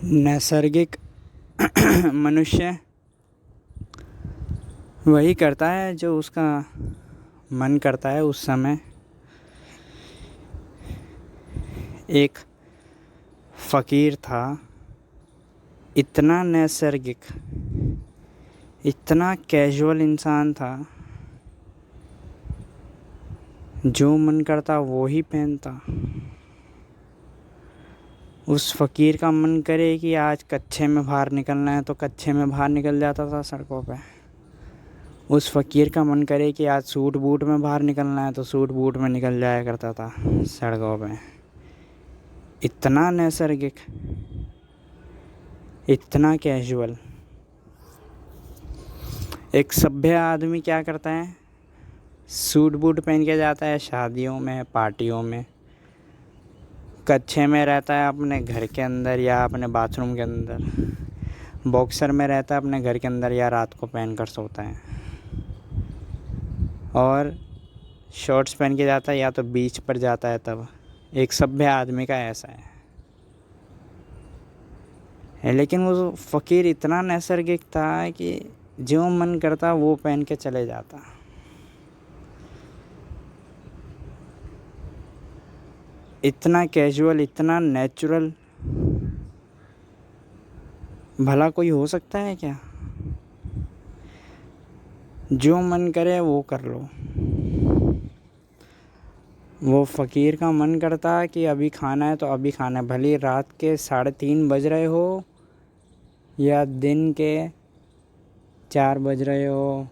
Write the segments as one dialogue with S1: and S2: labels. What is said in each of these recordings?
S1: नैसर्गिक मनुष्य वही करता है जो उसका मन करता है उस समय। एक फ़कीर था, इतना नैसर्गिक, इतना कैजुअल इंसान था, जो मन करता वो ही पहनता। उस फ़कीर का मन करे कि आज कच्छे में बाहर निकलना है तो कच्छे में बाहर निकल जाता था सड़कों पे। उस फ़कीर का मन करे कि आज सूट बूट में बाहर निकलना है तो सूट बूट में निकल जाया करता था सड़कों पे। इतना नैसर्गिक, इतना कैजुअल। एक सभ्य आदमी क्या करता है? सूट बूट पहन के जाता है शादियों में, पार्टियों में। कच्छे में रहता है अपने घर के अंदर या अपने बाथरूम के अंदर। बॉक्सर में रहता है अपने घर के अंदर या रात को पहन कर सोता है। और शॉर्ट्स पहन के जाता है या तो बीच पर जाता है तब। एक सभ्य आदमी का ऐसा है। लेकिन वो फ़कीर इतना नैसर्गिक था कि जो मन करता वो पहन के चले जाता। इतना कैजुअल, इतना नेचुरल भला कोई हो सकता है क्या? जो मन करे वो कर लो। वो फ़कीर का मन करता कि अभी खाना है तो अभी खाना है, भले रात के 3:30 बज रहे हो या दिन के 4 बज रहे हो।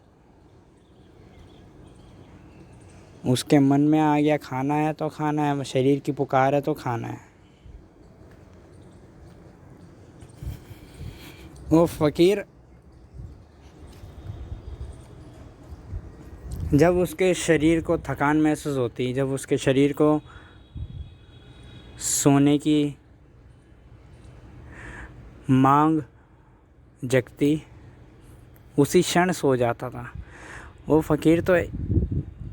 S1: उसके मन में आ गया खाना है तो खाना है, शरीर की पुकार है तो खाना है। वो फ़कीर जब उसके शरीर को थकान महसूस होती, जब उसके शरीर को सोने की मांग जगती, उसी क्षण सो जाता था। वो फ़कीर तो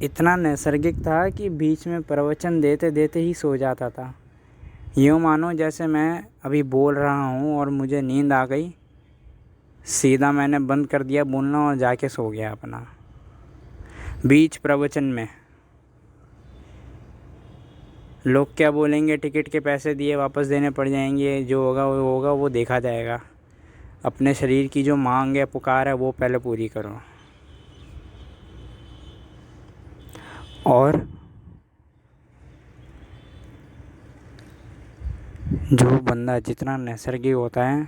S1: इतना नैसर्गिक था कि बीच में प्रवचन देते देते ही सो जाता था। यूँ मानो जैसे मैं अभी बोल रहा हूँ और मुझे नींद आ गई, सीधा मैंने बंद कर दिया बोलना और जाके सो गया अपना बीच प्रवचन में। लोग क्या बोलेंगे, टिकट के पैसे दिए वापस देने पड़ जाएंगे, जो होगा वो देखा जाएगा। अपने शरीर की जो मांग है, पुकार है, वो पहले पूरी करो। और जो बंदा जितना नैसर्गिक होता है,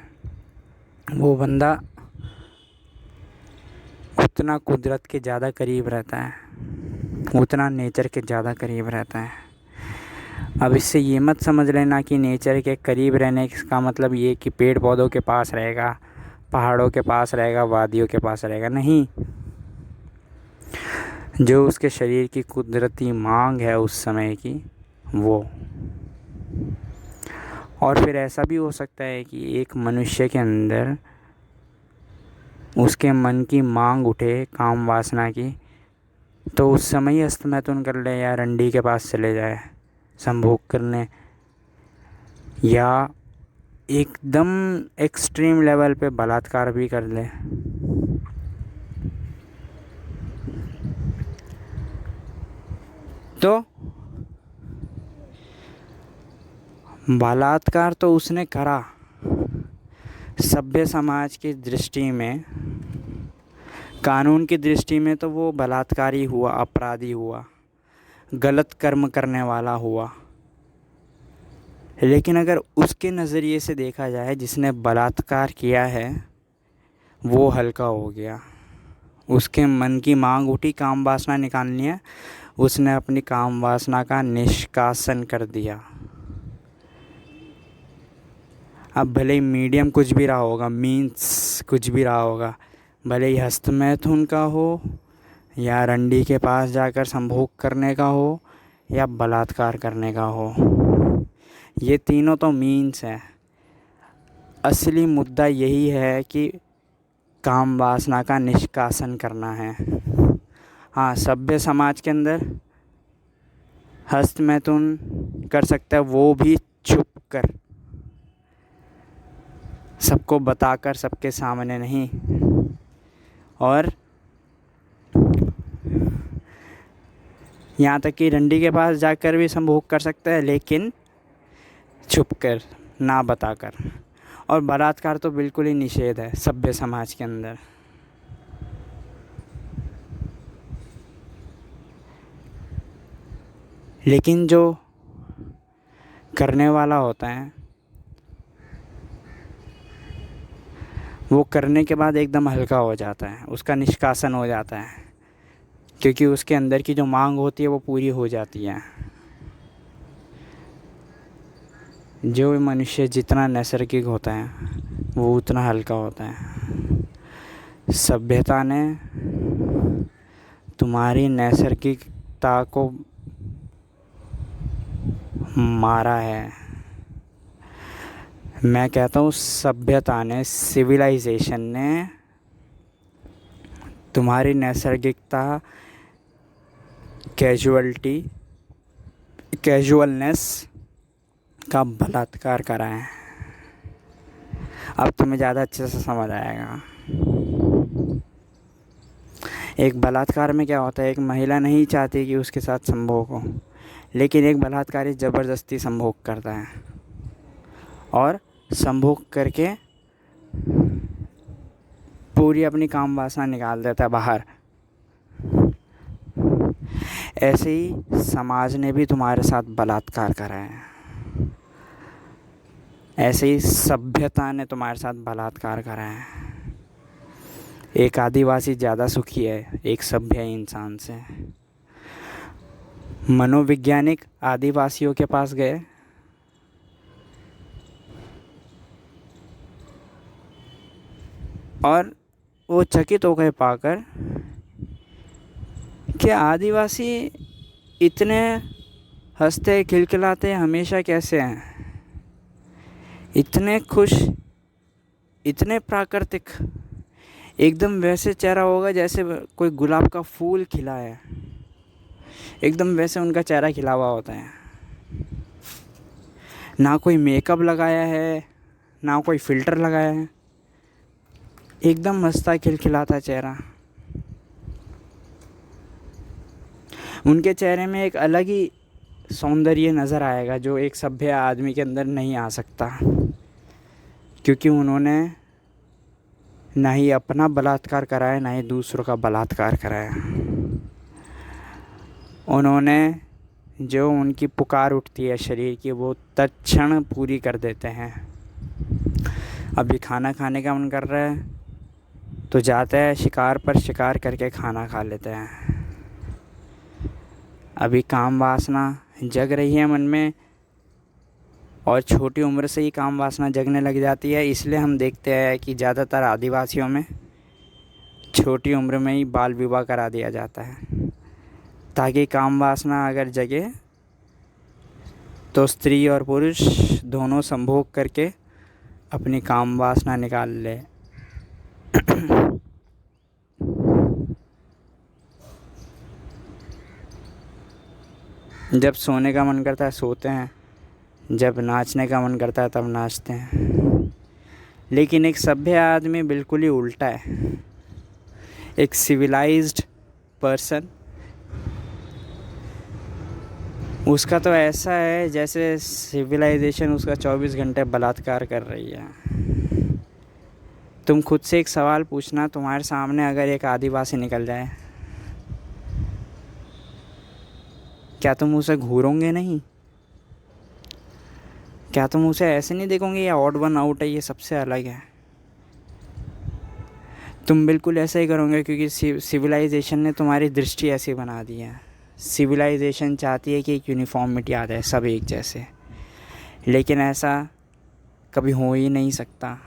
S1: वो बंदा उतना कुदरत के ज़्यादा करीब रहता है, उतना नेचर के ज़्यादा करीब रहता है। अब इससे ये मत समझ लेना कि नेचर के करीब रहने का मतलब ये कि पेड़ पौधों के पास रहेगा, पहाड़ों के पास रहेगा, वादियों के पास रहेगा। नहीं, जो उसके शरीर की कुदरती मांग है उस समय की, वो। और फिर ऐसा भी हो सकता है कि एक मनुष्य के अंदर उसके मन की मांग उठे काम वासना की, तो उस समय ही अस्तमैथुन कर ले या रंडी के पास चले जाए संभोग करने, या एकदम एक्सट्रीम लेवल पे बलात्कार भी कर ले। तो बलात्कार तो उसने करा, सभ्य समाज की दृष्टि में, कानून की दृष्टि में तो वो बलात्कारी हुआ, अपराधी हुआ, गलत कर्म करने वाला हुआ। लेकिन अगर उसके नज़रिए से देखा जाए, जिसने बलात्कार किया है वो हल्का हो गया। उसके मन की मांग उठी, काम वासना निकालनी है, उसने अपनी काम वासना का निष्कासन कर दिया। अब भले ही मीडियम कुछ भी रहा होगा, मीन्स कुछ भी रहा होगा, भले ही हस्तमैथुन का हो या रंडी के पास जाकर संभोग करने का हो या बलात्कार करने का हो, ये तीनों तो मीन्स हैं। असली मुद्दा यही है कि काम वासना का निष्कासन करना है। हाँ, सभ्य समाज के अंदर हस्तमैथुन कर सकता है, वो भी छुप कर। सबको बताकर सबके सामने नहीं, और यहाँ तक कि रंडी के पास जाकर भी संभोग कर सकता है, लेकिन छुप कर, ना बताकर। और बलात्कार तो बिल्कुल ही निषेध है सभ्य समाज के अंदर। लेकिन जो करने वाला होता है वो करने के बाद एकदम हल्का हो जाता है, उसका निष्कासन हो जाता है, क्योंकि उसके अंदर की जो मांग होती है वो पूरी हो जाती है। जो मनुष्य जितना नैसर्गिक होता है वो उतना हल्का होता है। सभ्यता ने तुम्हारी नैसर्गिकता को मारा है। मैं कहता हूँ सभ्यता ने, सिविलाइजेशन ने तुम्हारी नैसर्गिकता, कैजुअलनेस का बलात्कार करा है। अब तुम्हें ज़्यादा अच्छे से समझ आएगा। एक बलात्कार में क्या होता है, एक महिला नहीं चाहती कि उसके साथ संभोग हो, लेकिन एक बलात्कारी ज़बरदस्ती संभोग करता है और संभोग करके पूरी अपनी काम वासना निकाल देता है बाहर। ऐसे ही समाज ने भी तुम्हारे साथ बलात्कार करा है, ऐसे ही सभ्यता ने तुम्हारे साथ बलात्कार करा है। एक आदिवासी ज़्यादा सुखी है एक सभ्य इंसान से। मनोवैज्ञानिक आदिवासियों के पास गए और वो चकित हो गए पाकर कि आदिवासी इतने हंसते खिलखिलाते हमेशा कैसे हैं, इतने खुश, इतने प्राकृतिक, एकदम वैसे चेहरा होगा जैसे कोई गुलाब का फूल खिला है, एकदम वैसे उनका चेहरा खिला हुआ होता है। ना कोई मेकअप लगाया है, ना कोई फ़िल्टर लगाया है, एकदम हंसता खिलखिलाता चेहरा। उनके चेहरे में एक अलग ही सौंदर्य नज़र आएगा जो एक सभ्य आदमी के अंदर नहीं आ सकता, क्योंकि उन्होंने ना ही अपना बलात्कार कराया, ना ही दूसरों का बलात्कार कराया। उन्होंने जो उनकी पुकार उठती है शरीर की वो तत्क्षण पूरी कर देते हैं। अभी खाना खाने का मन कर रहा है तो जाते हैं शिकार पर, शिकार करके खाना खा लेते हैं। अभी काम वासना जग रही है मन में, और छोटी उम्र से ही काम वासना जगने लग जाती है। इसलिए हम देखते हैं कि ज़्यादातर आदिवासियों में छोटी उम्र में ही बाल विवाह करा दिया जाता है, ताकि काम वासना अगर जगे तो स्त्री और पुरुष दोनों संभोग करके अपनी काम वासना निकाल ले। जब सोने का मन करता है सोते हैं, जब नाचने का मन करता है तब नाचते हैं। लेकिन एक सभ्य आदमी बिल्कुल ही उल्टा है। एक सिविलाइज्ड पर्सन, उसका तो ऐसा है जैसे सिविलाइजेशन उसका 24 घंटे बलात्कार कर रही है। तुम खुद से एक सवाल पूछना, तुम्हारे सामने अगर एक आदिवासी निकल जाए, क्या तुम उसे घूरोगे नहीं? क्या तुम उसे ऐसे नहीं देखोगे या ऑड वन आउट है, ये सबसे अलग है? तुम बिल्कुल ऐसा ही करोगे, क्योंकि सिविलाइजेशन ने तुम्हारी दृष्टि ऐसी बना दी है। सिविलाइजेशन चाहती है कि एक यूनिफॉर्मिटी आ जाए, सब एक जैसे, लेकिन ऐसा कभी हो ही नहीं सकता।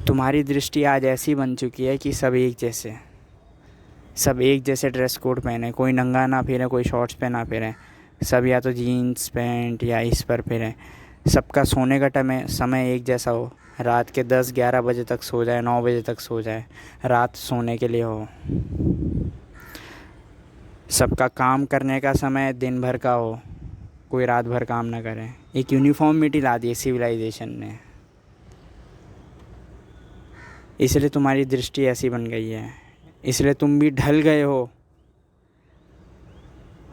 S1: तुम्हारी दृष्टि आज ऐसी बन चुकी है कि सब एक जैसे, सब एक जैसे ड्रेस कोड पहने, कोई नंगा ना फिरे, कोई शॉर्ट्स पे ना फिरे, सब या तो जीन्स पैंट या इस पर फिरे। सबका सोने का समय एक जैसा हो, रात के 10-11 बजे तक सो जाए, 9 बजे तक सो जाए, रात सोने के लिए हो। सबका काम करने का समय दिन भर का हो, कोई रात भर काम ना करे। एक यूनिफॉर्मिटी ला दी है सिविलाइजेशन ने, इसलिए तुम्हारी दृष्टि ऐसी बन गई है, इसलिए तुम भी ढल गए हो।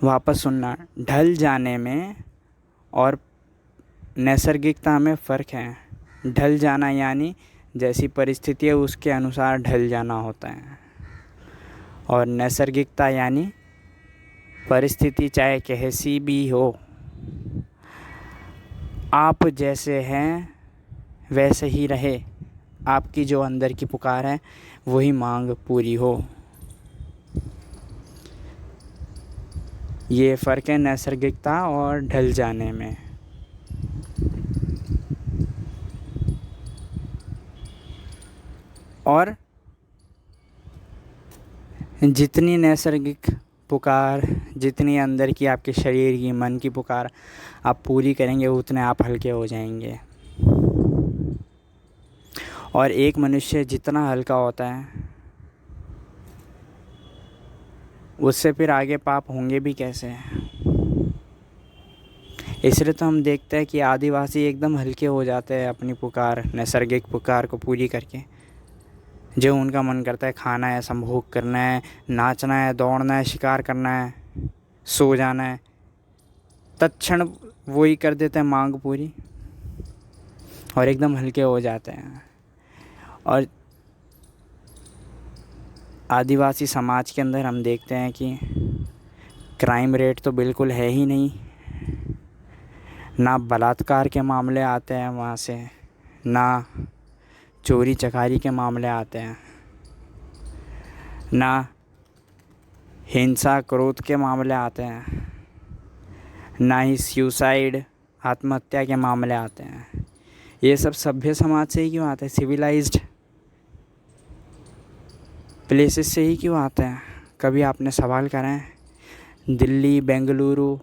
S1: वापस सुनना, ढल जाने में और नैसर्गिकता में फ़र्क है। ढल जाना यानी जैसी परिस्थिति है उसके अनुसार ढल जाना होता है, और नैसर्गिकता यानी परिस्थिति चाहे कैसी भी हो, आप जैसे हैं वैसे ही रहे, आपकी जो अंदर की पुकार है वही मांग पूरी हो। ये फ़र्क है नैसर्गिकता और ढल जाने में। और जितनी नैसर्गिक पुकार, जितनी अंदर की आपके शरीर की, मन की पुकार आप पूरी करेंगे, उतने आप हल्के हो जाएंगे। और एक मनुष्य जितना हल्का होता है उससे फिर आगे पाप होंगे भी कैसे। इसलिए तो हम देखते हैं कि आदिवासी एकदम हल्के हो जाते हैं अपनी पुकार, नैसर्गिक पुकार को पूरी करके। जो उनका मन करता है, खाना है, संभोग करना है, नाचना है, दौड़ना है, शिकार करना है, सो जाना है, तत्क्षण वही कर देते हैं मांग पूरी और एकदम हल्के हो जाते हैं। और आदिवासी समाज के अंदर हम देखते हैं कि क्राइम रेट तो बिल्कुल है ही नहीं, ना बलात्कार के मामले आते हैं वहाँ से, ना चोरी चकारी के मामले आते हैं, ना हिंसा क्रोध के मामले आते हैं, ना ही सुसाइड आत्महत्या के मामले आते हैं। ये सब सभ्य समाज से ही क्यों आते हैं, सिविलाइज्ड प्लेसेस से ही क्यों आते हैं? कभी आपने सवाल करा है? दिल्ली, बेंगलुरु,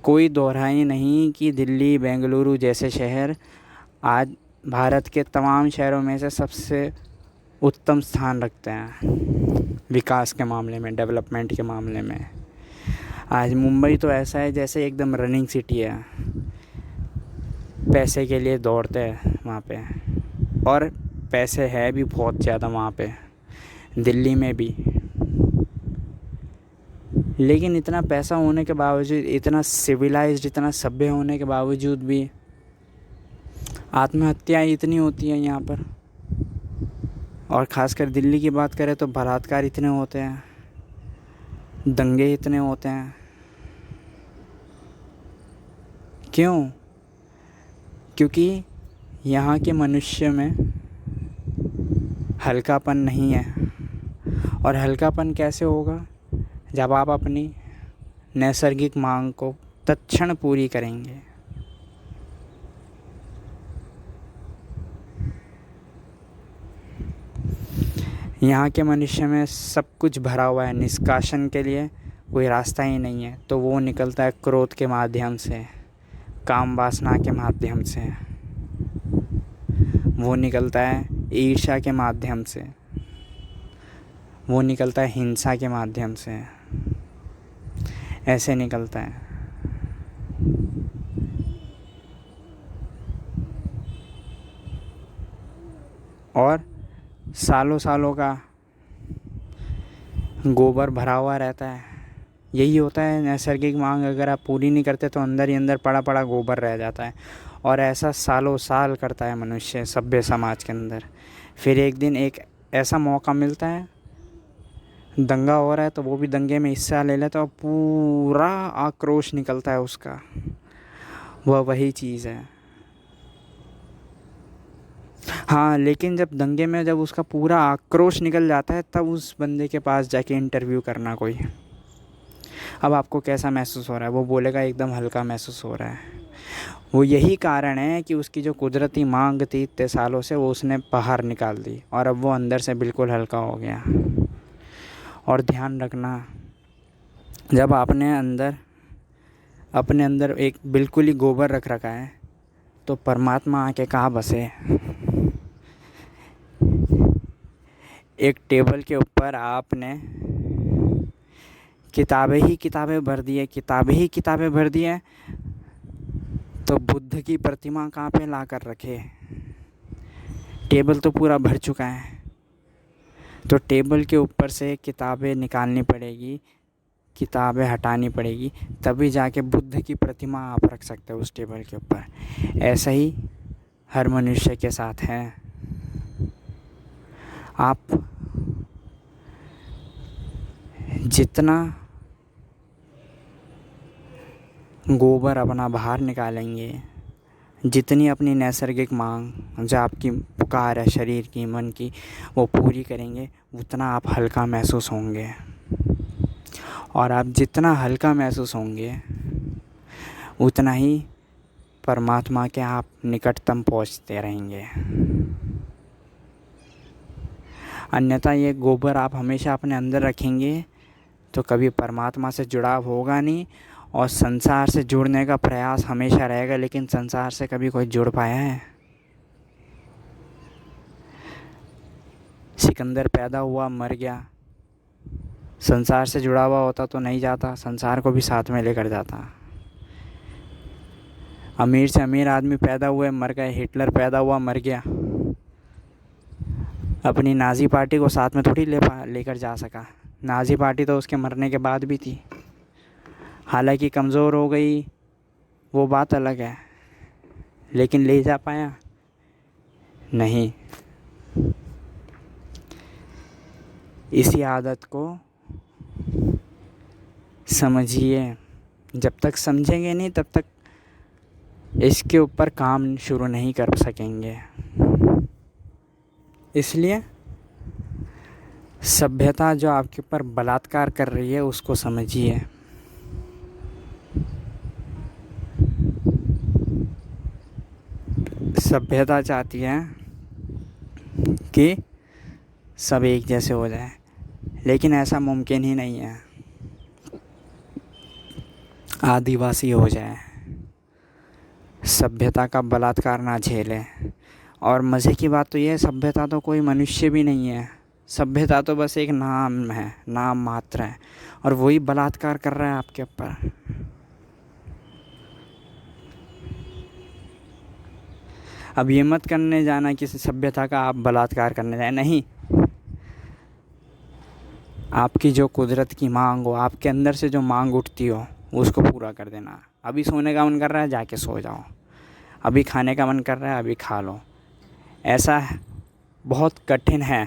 S1: कोई दोहराई नहीं कि दिल्ली बेंगलुरु जैसे शहर आज भारत के तमाम शहरों में से सबसे उत्तम स्थान रखते हैं विकास के मामले में, डेवलपमेंट के मामले में। आज मुंबई तो ऐसा है जैसे एकदम रनिंग सिटी है, पैसे के लिए दौड़ते हैं वहाँ पे, और पैसे है भी बहुत ज़्यादा वहाँ पे, दिल्ली में भी। लेकिन इतना पैसा होने के बावजूद, इतना सिविलाइज्ड, इतना सभ्य होने के बावजूद भी आत्महत्याएं इतनी होती हैं यहाँ पर। और ख़ासकर दिल्ली की बात करें तो बलात्कार इतने होते हैं, दंगे इतने होते हैं। क्यों? क्योंकि यहाँ के मनुष्य में हल्कापन नहीं है। और हल्कापन कैसे होगा? जब आप अपनी नैसर्गिक मांग को तत्क्षण पूरी करेंगे। यहाँ के मनुष्य में सब कुछ भरा हुआ है, निष्कासन के लिए कोई रास्ता ही नहीं है, तो वो निकलता है क्रोध के माध्यम से, काम वासना के माध्यम से, वो निकलता है ईर्ष्या के माध्यम से, वो निकलता है हिंसा के माध्यम से, ऐसे निकलता है। और सालों सालों का गोबर भरा हुआ रहता है। यही होता है नैसर्गिक मांग, अगर आप पूरी नहीं करते तो अंदर ही अंदर पड़ा पड़ा गोबर रह जाता है। और ऐसा सालों साल करता है मनुष्य सभ्य समाज के अंदर। फिर एक दिन एक ऐसा मौका मिलता है, दंगा हो रहा है तो वो भी दंगे में हिस्सा ले लेता है और पूरा आक्रोश निकलता है उसका। वह वही चीज़ है। हाँ, लेकिन जब दंगे में जब उसका पूरा आक्रोश निकल जाता है तब उस बंदे के पास जाके इंटरव्यू करना कोई, अब आपको कैसा महसूस हो रहा है? वो बोलेगा एकदम हल्का महसूस हो रहा है। वो यही कारण है कि उसकी जो कुदरती मांग थी इतने सालों से, वो उसने बाहर निकाल दी और अब वो अंदर से बिल्कुल हल्का हो गया। और ध्यान रखना, जब आपने अपने अंदर एक बिल्कुल ही गोबर रख रखा है तो परमात्मा आके कहाँ बसे? एक टेबल के ऊपर आपने किताबें ही किताबें भर दी है, किताबें ही किताबें भर दी है, तो बुद्ध की प्रतिमा कहाँ पे ला कर रखे? टेबल तो पूरा भर चुका है, तो टेबल के ऊपर से किताबें निकालनी पड़ेगी, किताबें हटानी पड़ेगी, तभी जाके बुद्ध की प्रतिमा आप रख सकते हो उस टेबल के ऊपर। ऐसा ही हर मनुष्य के साथ है। आप जितना गोबर अपना बाहर निकालेंगे, जितनी अपनी नैसर्गिक मांग जो आपकी पुकार है शरीर की, मन की, वो पूरी करेंगे, उतना आप हल्का महसूस होंगे। और आप जितना हल्का महसूस होंगे, उतना ही परमात्मा के आप निकटतम पहुंचते रहेंगे। अन्यथा ये गोबर आप हमेशा अपने अंदर रखेंगे तो कभी परमात्मा से जुड़ाव होगा नहीं, और संसार से जुड़ने का प्रयास हमेशा रहेगा, लेकिन संसार से कभी कोई जुड़ पाया है? सिकंदर पैदा हुआ, मर गया, संसार से जुड़ा हुआ होता तो नहीं जाता, संसार को भी साथ में लेकर जाता। अमीर से अमीर आदमी पैदा हुए, मर गए, हिटलर पैदा हुआ, मर गया, अपनी नाज़ी पार्टी को साथ में थोड़ी लेकर जा सका। नाज़ी पार्टी तो उसके मरने के बाद भी थी, हालांकि कमज़ोर हो गई, वो बात अलग है, लेकिन ले जा पाया नहीं। इसी आदत को समझिए, जब तक समझेंगे नहीं तब तक इसके ऊपर काम शुरू नहीं कर सकेंगे। इसलिए सभ्यता जो आपके ऊपर बलात्कार कर रही है उसको समझिए। सभ्यता चाहती है कि सब एक जैसे हो जाए, लेकिन ऐसा मुमकिन ही नहीं है। आदिवासी हो जाए, सभ्यता का बलात्कार ना झेले। और मज़े की बात तो ये है, सभ्यता तो कोई मनुष्य भी नहीं है, सभ्यता तो बस एक नाम है, नाम मात्र है, और वही बलात्कार कर रहा है आपके ऊपर। अब ये मत करने जाना किसी सभ्यता का आप बलात्कार करने जाए, नहीं। आपकी जो कुदरत की मांग हो, आपके अंदर से जो मांग उठती हो, उसको पूरा कर देना। अभी सोने का मन कर रहा है, जाके सो जाओ। अभी खाने का मन कर रहा है, अभी खा लो। ऐसा बहुत कठिन है,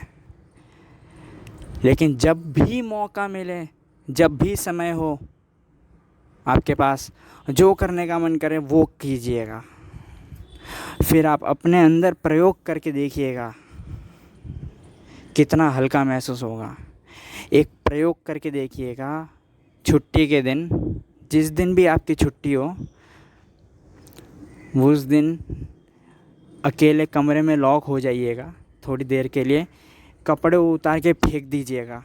S1: लेकिन जब भी मौका मिले, जब भी समय हो आपके पास, जो करने का मन करे वो कीजिएगा। फिर आप अपने अंदर प्रयोग करके देखिएगा कितना हल्का महसूस होगा। एक प्रयोग करके देखिएगा, छुट्टी के दिन, जिस दिन भी आपकी छुट्टी हो, उस दिन अकेले कमरे में लॉक हो जाइएगा थोड़ी देर के लिए, कपड़े उतार के फेंक दीजिएगा,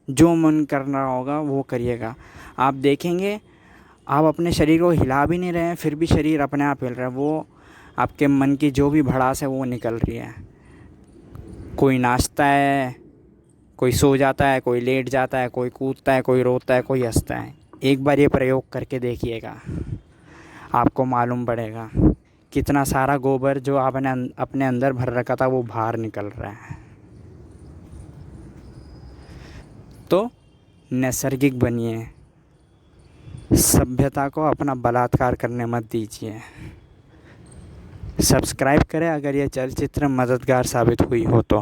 S1: जो मन करना होगा वो करिएगा। आप देखेंगे आप अपने शरीर को हिला भी नहीं रहे हैं, फिर भी शरीर अपने आप हिल रहा है। वो आपके मन की जो भी भड़ास है वो निकल रही है। कोई नाचता है, कोई सो जाता है, कोई लेट जाता है, कोई कूदता है, कोई रोता है, कोई हंसता है। एक बार ये प्रयोग करके देखिएगा, आपको मालूम पड़ेगा कितना सारा गोबर जो आपने अपने अंदर भर रखा था वो बाहर निकल रहा है। तो नैसर्गिक बनिए, सभ्यता को अपना बलात्कार करने मत दीजिए। सब्सक्राइब करें अगर यह चलचित्र मददगार साबित हुई हो तो।